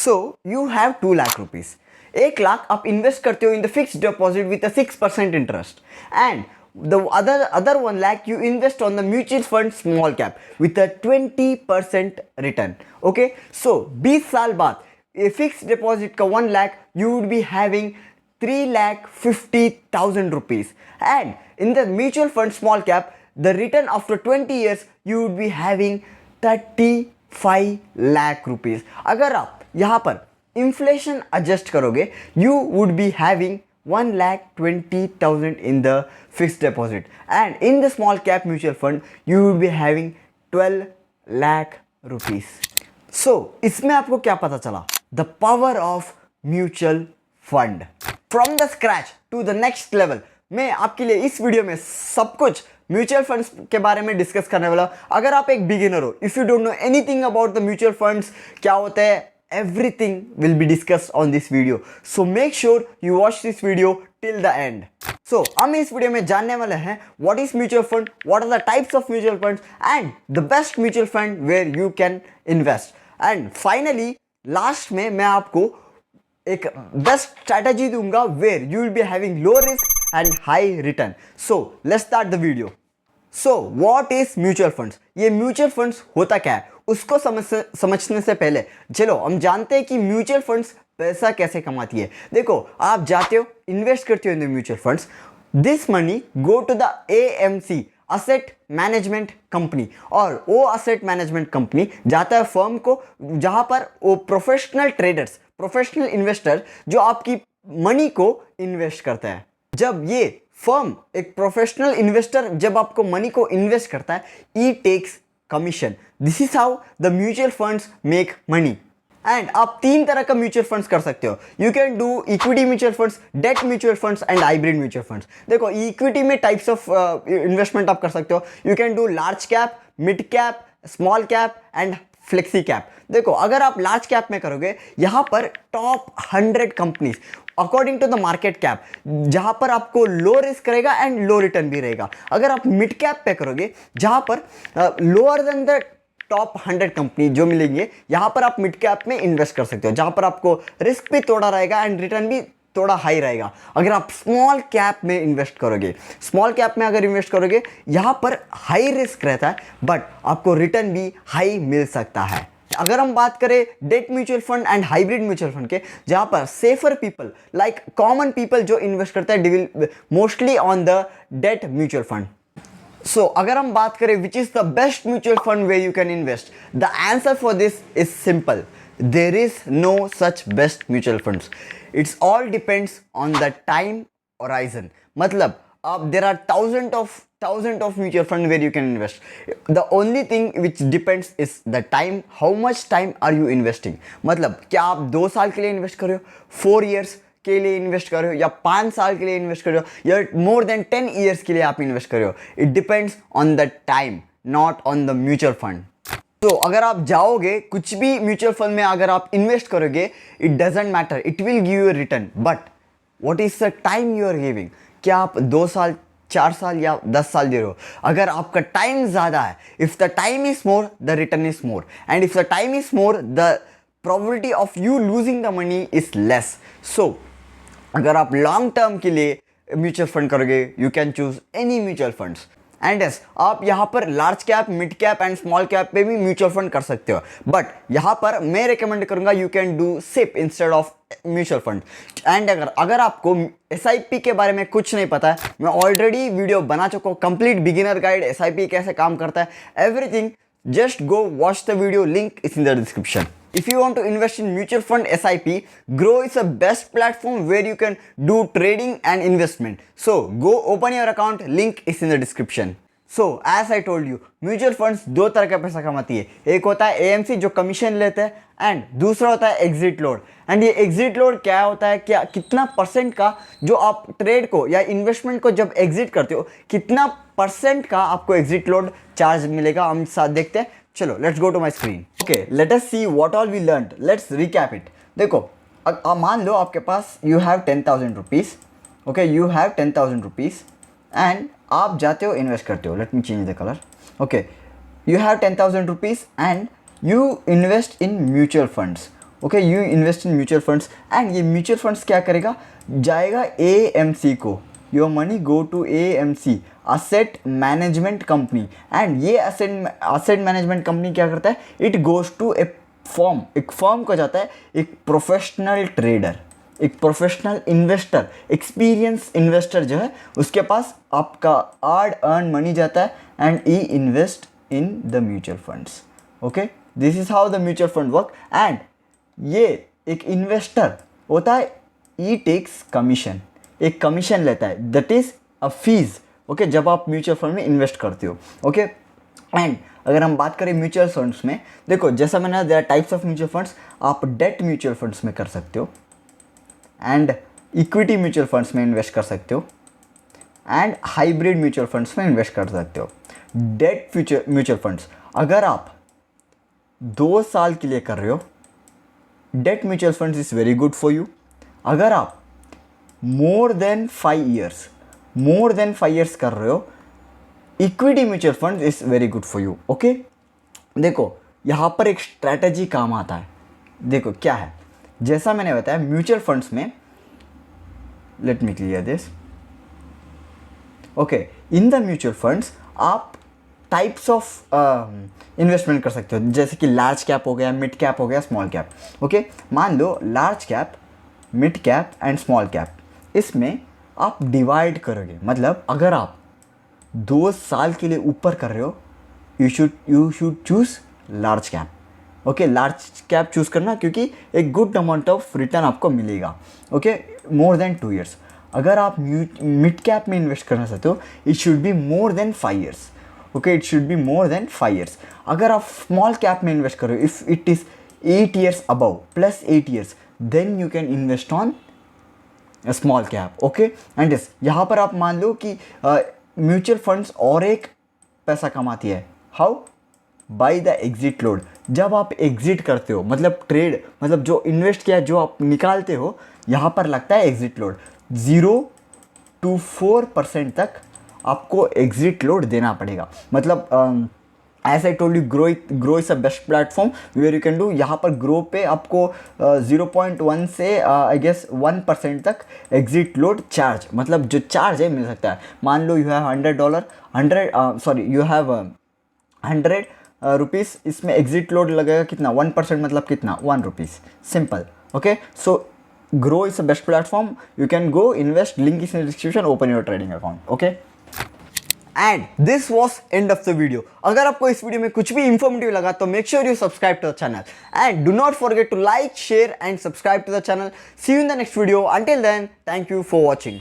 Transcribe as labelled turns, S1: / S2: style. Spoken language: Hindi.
S1: So you have 2 lakh rupees, 1 lakh आप इन्वेस्ट करते हो in the fixed deposit with a 6% interest, and the other 1 lakh you invest on the mutual fund small cap with a 20% return. Okay, so 20 साल बाद a fixed deposit का 1 lakh you would be having 3,50,000 rupees, and in the mutual fund small cap the return after 20 years you would be having 35 lakh rupees. अगर आप यहाँ पर inflation adjust करोगे you would be having 1,20,000 in the fixed deposit, and in the small cap mutual fund you would be having 12 lakh rupees. So इसमें आपको क्या पता चला? The power of mutual fund. From the scratch to the next level. मैं आपके लिए इस वीडियो में सब कुछ म्यूचुअल फंड्स के बारे में डिस्कस करने वाला हूँ. अगर आप एक बिगिनर हो, if you don't know anything about the mutual funds, क्या होता है, everything will be discussed on this video, so make sure you watch this video till the end. So हम इस वीडियो में जानने वाले हैं what is mutual fund, what are the types of mutual funds, and the best mutual fund where you can invest, and finally last में मैं आपको एक बेस्ट स्ट्रैटेजी दूंगा where you will be having low risk and high return. So let's start the video. So what is mutual funds? ये म्यूचुअल फंड्स होता क्या है उसको समझने से पहले चलो हम जानते हैं कि म्यूचुअल फंड्स पैसा कैसे कमाती है. देखो, आप जाते हो, इन्वेस्ट करते हो in the mutual funds, this money go to the AMC, asset management company, और वो असेट मैनेजमेंट कंपनी जाता है फर्म को जहां पर वो प्रोफेशनल ट्रेडर्स, प्रोफेशनल इन्वेस्टर जो आपकी मनी को इन्वेस्ट करता है. जब ये फर्म, एक प्रोफेशनल इन्वेस्टर जब आपको मनी को इन्वेस्ट करता है, it takes commission. This is how the mutual funds make money. And आप 3 तरह का म्यूचुअल फंड्स कर सकते हो. You can do equity mutual funds, debt mutual funds and hybrid mutual funds. देखो, इक्विटी में टाइप्स ऑफ इन्वेस्टमेंट आप कर सकते हो. You can do large cap, mid cap, small cap and flexi cap. देखो, अगर आप लार्ज कैप में करोगे, यहाँ पर top 100 companies according to the market cap, जहां पर आपको लो रिस्क रहेगा एंड लो रिटर्न भी रहेगा. अगर आप मिड कैप पे करोगे, जहां पर lower than the top 100 company जो मिलेंगे, यहां पर आप मिड कैप में इन्वेस्ट कर सकते हो, जहां पर आपको रिस्क भी थोड़ा रहेगा एंड रिटर्न भी थोड़ा हाई रहेगा. अगर आप स्मॉल कैप में इन्वेस्ट करोगे, स्मॉल कैप में अगर इन्वेस्ट करोगे, यहां पर हाई रिस्क रहता है बट आपको रिटर्न भी हाई मिल सकता है. अगर हम बात करें debt mutual fund and hybrid mutual fund के, जहां पर safer people like common people जो इन्वेस्ट करते हैं mostly on the debt mutual fund. So अगर हम बात करें which is the best mutual fund way you can invest, the answer for this is simple. There is no such best mutual funds. It's all depends on the time horizon. मतलब there are thousands of mutual fund where you can invest. The only thing which depends is the time. How much time are you investing? मतलब क्या आप 2 साल के लिए इन्वेस्ट कर रहे हो, 4 years के लिए इन्वेस्ट कर रहे हो, या 5 साल के लिए इन्वेस्ट कर रहे हो, या more than 10 years के लिए आप इन्वेस्ट कर रहे हो. It depends on the time, not on the mutual fund. तो अगर आप जाओगे कुछ भी म्यूचुअल फंड में अगर आप इन्वेस्ट करोगे, it doesn't matter, it will give you a return, but what is the time you are giving? क्या आप 2 साल, 4 साल या 10 साल दे रहे हो? अगर आपका टाइम ज़्यादा है, if the time is more the return is more, and if the time is more the probability of you losing the money is less. So अगर आप लॉन्ग टर्म के लिए म्यूचुअल फंड करोगे, you can choose any mutual funds. And yes, आप यहाँ पर large cap, mid cap and small cap पे भी म्यूचुअल फंड कर सकते हो, बट यहाँ पर मैं रिकमेंड करूँगा you can do SIP instead of mutual fund. And अगर आपको SIP के बारे में कुछ नहीं पता है, मैं ऑलरेडी वीडियो बना चुका हूँ, कंप्लीट बिगिनर गाइड, SIP कैसे काम करता है, everything. Just go watch the video, link is in the description. If you want to invest in mutual fund SIP, Grow is a best platform where you can do trading and investment. So go open your account, link is in the description. So as I told you, mutual funds 2 तरह का पैसा कमाती है. एक होता है AMC जो कमीशन लेते हैं, एंड दूसरा होता है एग्जिट लोड. एंड ये एग्जिट लोड क्या होता है, क्या कितना परसेंट का जो आप ट्रेड को या इन्वेस्टमेंट को जब एग्जिट करते हो, कितना परसेंट का आपको एग्जिट लोड चार्ज मिलेगा, हम साथ देखते हैं. चलो let's go to my screen. Okay, let us see what all we learn. Let's recap it. देखो, मान लो आपके पास you have 10,000 rupees. Okay, you have 10,000 rupees and आप जाते हो इन्वेस्ट करते हो. Let me change the colour. Okay, you have 10,000 rupees and you invest in mutual funds. Okay, you invest in mutual funds and ये म्यूचुअल फंड्स क्या करेगा, जाएगा AMC को, your money go to AMC, asset management company. And ये असेट मैनेजमेंट कंपनी क्या करता है, it goes to a firm, एक फर्म को जाता है, एक प्रोफेशनल ट्रेडर, एक प्रोफेशनल इन्वेस्टर, एक्सपीरियंस इन्वेस्टर जो है उसके पास आपका हार्ड अर्न मनी जाता है and e invest in the mutual funds. Okay, this is how the mutual fund work. And ये एक इन्वेस्टर होता है, ई टेक्स कमीशन, एक कमीशन लेता है, that is a fees. Okay, जब आप म्यूचुअल फंड में इन्वेस्ट करते हो। ओके, एंड अगर हम बात करें म्यूचुअल फंड्स में, देखो जैसा मैंने, there are types of mutual funds, आप डेट म्यूचुअल फंड्स में कर सकते हो एंड इक्विटी म्यूचुअल फंड्स में इन्वेस्ट कर सकते हो एंड हाइब्रिड म्यूचुअल फंड्स में इन्वेस्ट कर सकते हो। डेट फ्यूचर म्यूचुअल फंड्स अगर आप 2 साल के लिए कर रहे हो, date mutual funds is very good for you. अगर आप मोर देन 5 ईयर्स कर रहे हो, equity mutual fund is very good for you. Okay, देखो यहाँ पर एक स्ट्रैटेजी काम आता है। देखो क्या है, जैसा मैंने बताया म्यूचुअल फंड्स में, let me clear this. Okay, in the mutual funds आप टाइप्स ऑफ इन्वेस्टमेंट कर सकते हो, जैसे कि लार्ज कैप हो गया, मिड कैप हो गया, स्मॉल कैप। ओके, मान लो large cap, mid cap and small cap, इसमें आप डिवाइड करोगे। मतलब अगर आप 2 साल के लिए ऊपर कर रहे हो, you should choose large cap. Okay, large cap choose करना क्योंकि एक गुड अमाउंट ऑफ रिटर्न आपको मिलेगा। Okay, more than 2 years. अगर आप मिड कैप में इन्वेस्ट करना चाहते हो, it should be more than 5 years. Okay, it should be more than 5 years. अगर आप स्मॉल कैप में इन्वेस्ट करो, if it is 8 years above plus 8 years, then you can invest on small cap. Okay, and yes, यहाँ पर आप मान लो कि म्यूचुअल फंड्स और एक पैसा कमाती है। How? By the exit load. जब आप एग्जिट करते हो, मतलब ट्रेड, मतलब जो इन्वेस्ट किया जो आप निकालते हो, यहाँ पर लगता है एग्जिट लोड। 0 to 4% तक आपको एग्जिट लोड देना पड़ेगा। मतलब as I told you, Groww is a best platform where you can do. यहाँ पर ग्रो पे आपको 0.1 से आई गेस 1% तक एग्जिट लोड चार्ज, मतलब जो चार्ज है मिल सकता है। मान लो you have $100, you have 100 rupees, इसमें एग्जिट लोड लगेगा कितना, 1%, मतलब कितना, 1 rupees. Simple. Okay, so Groww is a best platform, you can go invest, link is in description, open your trading account. Okay, and this was end of the video. अगर आपको इस वीडियो में कुछ भी इंफॉर्मेटिव लगा तो make sure you subscribe to the channel and do not forget to like, share and subscribe to the channel. See you in the next video. Until then, thank you for watching.